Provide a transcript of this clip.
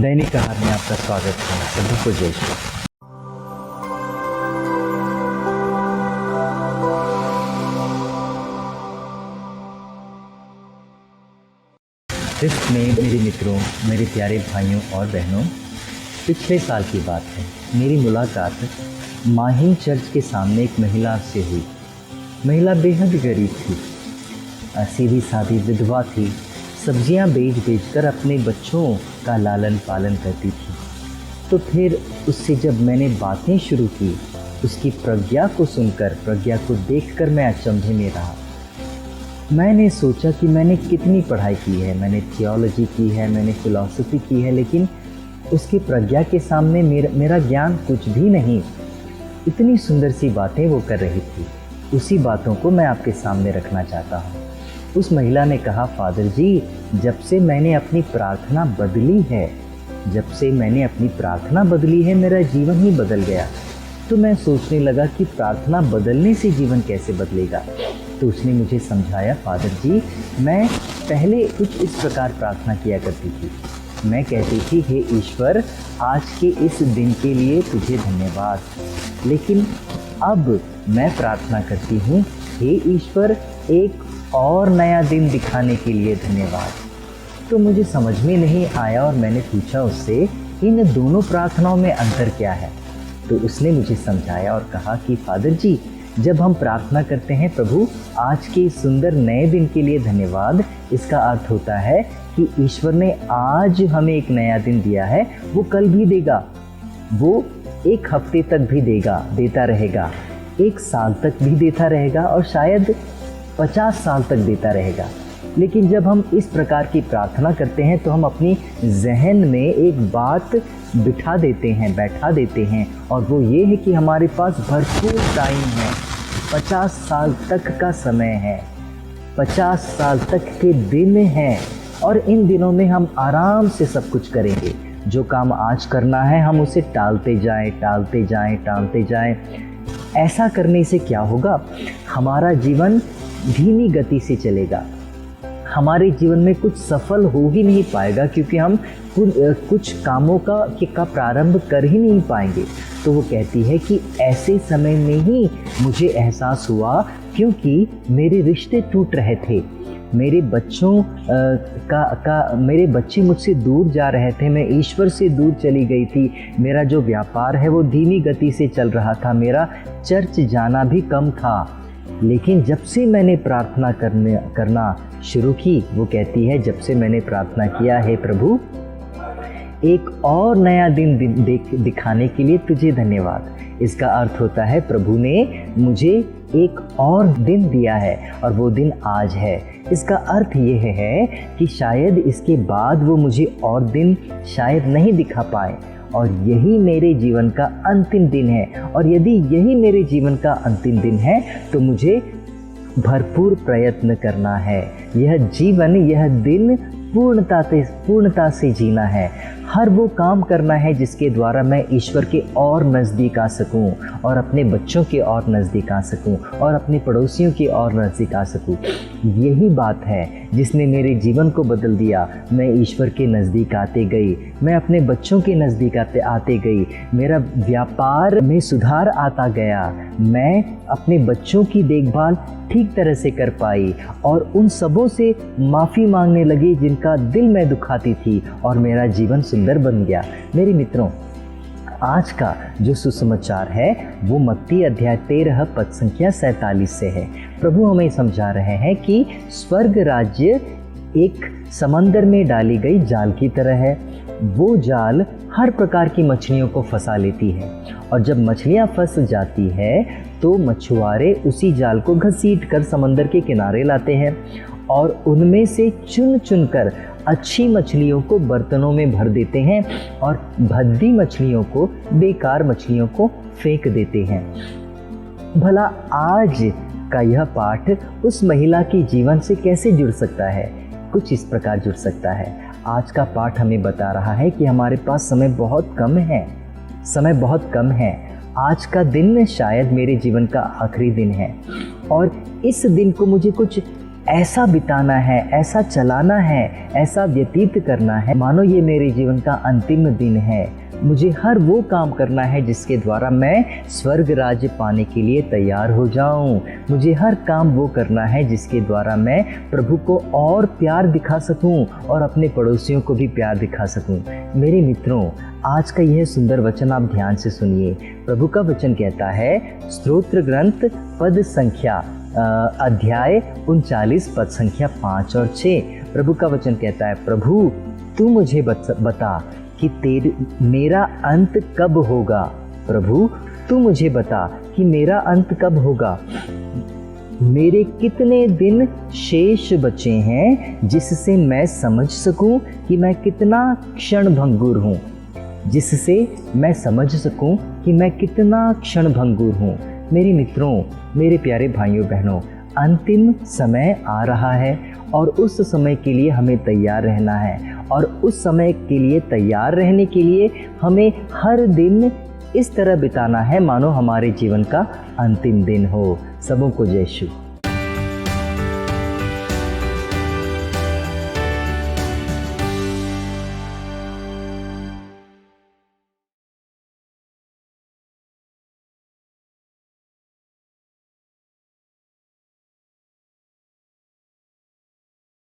दैनिक आहार में आपका स्वागत है। प्रभु को जय श्री। इस में मेरे मित्रों, मेरे प्यारे भाइयों और बहनों, पिछले साल की बात है। मेरी मुलाकात माहिम चर्च के सामने एक महिला से हुई। महिला बेहद गरीब थी, सीधी सादी विधवा थी। सब्जियां बेच कर अपने बच्चों का लालन पालन करती थी। तो फिर उससे जब मैंने बातें शुरू की, उसकी प्रज्ञा को सुनकर, प्रज्ञा को देखकर मैं अचंभे में रहा। मैंने सोचा कि मैंने कितनी पढ़ाई की है, मैंने थियोलॉजी की है, मैंने फिलॉसफी की है, लेकिन उसकी प्रज्ञा के सामने मेरा ज्ञान कुछ भी नहीं। इतनी सुंदर सी बातें वो कर रही थी। उसी बातों को मैं आपके सामने रखना चाहता हूँ। उस महिला ने कहा, फादर जी, जब से मैंने अपनी प्रार्थना बदली है, जब से मैंने अपनी प्रार्थना बदली है, मेरा जीवन ही बदल गया। तो मैं सोचने लगा कि प्रार्थना बदलने से जीवन कैसे बदलेगा। तो उसने मुझे समझाया, फादर जी, मैं पहले कुछ इस प्रकार प्रार्थना किया करती थी। मैं कहती थी, हे ईश्वर, आज के इस दिन के लिए तुझे धन्यवाद। लेकिन अब मैं प्रार्थना करती हूँ, हे ईश्वर, एक और नया दिन दिखाने के लिए धन्यवाद। तो मुझे समझ में नहीं आया और मैंने पूछा उससे, इन दोनों प्रार्थनाओं में अंतर क्या है। तो उसने मुझे समझाया और कहा कि फादर जी, जब हम प्रार्थना करते हैं, प्रभु आज के सुंदर नए दिन के लिए धन्यवाद, इसका अर्थ होता है कि ईश्वर ने आज हमें एक नया दिन दिया है। वो कल भी देगा, वो एक हफ्ते तक भी देता रहेगा, एक साल तक भी देता रहेगा और शायद 50 साल तक देता रहेगा। लेकिन जब हम इस प्रकार की प्रार्थना करते हैं तो हम अपनी जहन में एक बात बैठा देते हैं और वो ये है कि हमारे पास भरपूर टाइम है, 50 साल तक का समय है, 50 साल तक के दिन हैं और इन दिनों में हम आराम से सब कुछ करेंगे। जो काम आज करना है हम उसे टालते जाएं। ऐसा करने से क्या होगा? हमारा जीवन धीमी गति से चलेगा, हमारे जीवन में कुछ सफल हो ही नहीं पाएगा, क्योंकि हम कुछ कामों का प्रारंभ कर ही नहीं पाएंगे। तो वो कहती है कि ऐसे समय में ही मुझे एहसास हुआ, क्योंकि मेरे रिश्ते टूट रहे थे, मेरे बच्चे मुझसे दूर जा रहे थे, मैं ईश्वर से दूर चली गई थी, मेरा जो व्यापार है वो धीमी गति से चल रहा था, मेरा चर्च जाना भी कम था। लेकिन जब से मैंने प्रार्थना करना शुरू की, वो कहती है, जब से मैंने प्रार्थना किया, हे प्रभु, एक और नया दिन दिखाने के लिए तुझे धन्यवाद। इसका अर्थ होता है प्रभु ने मुझे एक और दिन दिया है और वो दिन आज है। इसका अर्थ ये है कि शायद इसके बाद वो मुझे और दिन शायद नहीं दिखा पाए और यही मेरे जीवन का अंतिम दिन है। और यदि यही मेरे जीवन का अंतिम दिन है तो मुझे भरपूर प्रयत्न करना है। यह जीवन, यह दिन पूर्णता से जीना है। हर वो काम करना है जिसके द्वारा मैं ईश्वर के और नज़दीक आ सकूं और अपने बच्चों के और नज़दीक आ सकूं और अपने पड़ोसियों के और नज़दीक आ सकूं। यही बात है जिसने मेरे जीवन को बदल दिया। मैं ईश्वर के नज़दीक आते गई, मैं अपने बच्चों के नज़दीक आते गई, मेरा व्यापार में सुधार आता गया, मैं अपने बच्चों की देखभाल ठीक तरह से कर पाई और उन सबों से माफ़ी मांगने लगी जिनका दिल मैं दुखाती थी और मेरा जीवन सुंदर बन गया। मेरे मित्रों, आज का जो सुसमाचार है वो मत्ती अध्याय 13 पद संख्या 47 से है। प्रभु हमें समझा रहे हैं कि स्वर्ग राज्य एक समंदर में डाली गई जाल की तरह है। वो जाल हर प्रकार की मछलियों को फंसा लेती है और जब मछलियां फंस जाती है तो मछुआरे उसी जाल को घसीट कर समंदर के किनारे लाते हैं और उनमें से चुन कर अच्छी मछलियों को बर्तनों में भर देते हैं और भद्दी मछलियों को, बेकार मछलियों को फेंक देते हैं। भला आज का यह पाठ उस महिला के जीवन से कैसे जुड़ सकता है? कुछ इस प्रकार जुड़ सकता है। आज का पाठ हमें बता रहा है कि हमारे पास समय बहुत कम है। आज का दिन शायद मेरे जीवन का आखिरी दिन है और इस दिन को मुझे कुछ ऐसा बिताना है, ऐसा चलाना है, ऐसा व्यतीत करना है मानो ये मेरे जीवन का अंतिम दिन है। मुझे हर वो काम करना है जिसके द्वारा मैं स्वर्ग राज्य पाने के लिए तैयार हो जाऊं। मुझे हर काम वो करना है जिसके द्वारा मैं प्रभु को और प्यार दिखा सकूं और अपने पड़ोसियों को भी प्यार दिखा सकूं। मेरे मित्रों, आज का यह सुंदर वचन आप ध्यान से सुनिए। प्रभु का वचन कहता है, स्तोत्र ग्रंथ पद संख्या अध्याय 39 पद संख्या 5 और 6। प्रभु का वचन कहता है, प्रभु तू मुझे बता कि मेरा अंत कब होगा। प्रभु तू मुझे बता कि मेरा अंत कब होगा। मेरे कितने दिन शेष बचे हैं जिससे मैं समझ सकूं कि मैं कितना क्षणभंगुर हूँ, जिससे मैं समझ सकूं कि मैं कितना क्षणभंगुर हूँ। मेरे मित्रों, मेरे प्यारे भाइयों बहनों, अंतिम समय आ रहा है और उस समय के लिए हमें तैयार रहना है। और उस समय के लिए तैयार रहने के लिए हमें हर दिन इस तरह बिताना है मानो हमारे जीवन का अंतिम दिन हो। सबों को जय यीशु।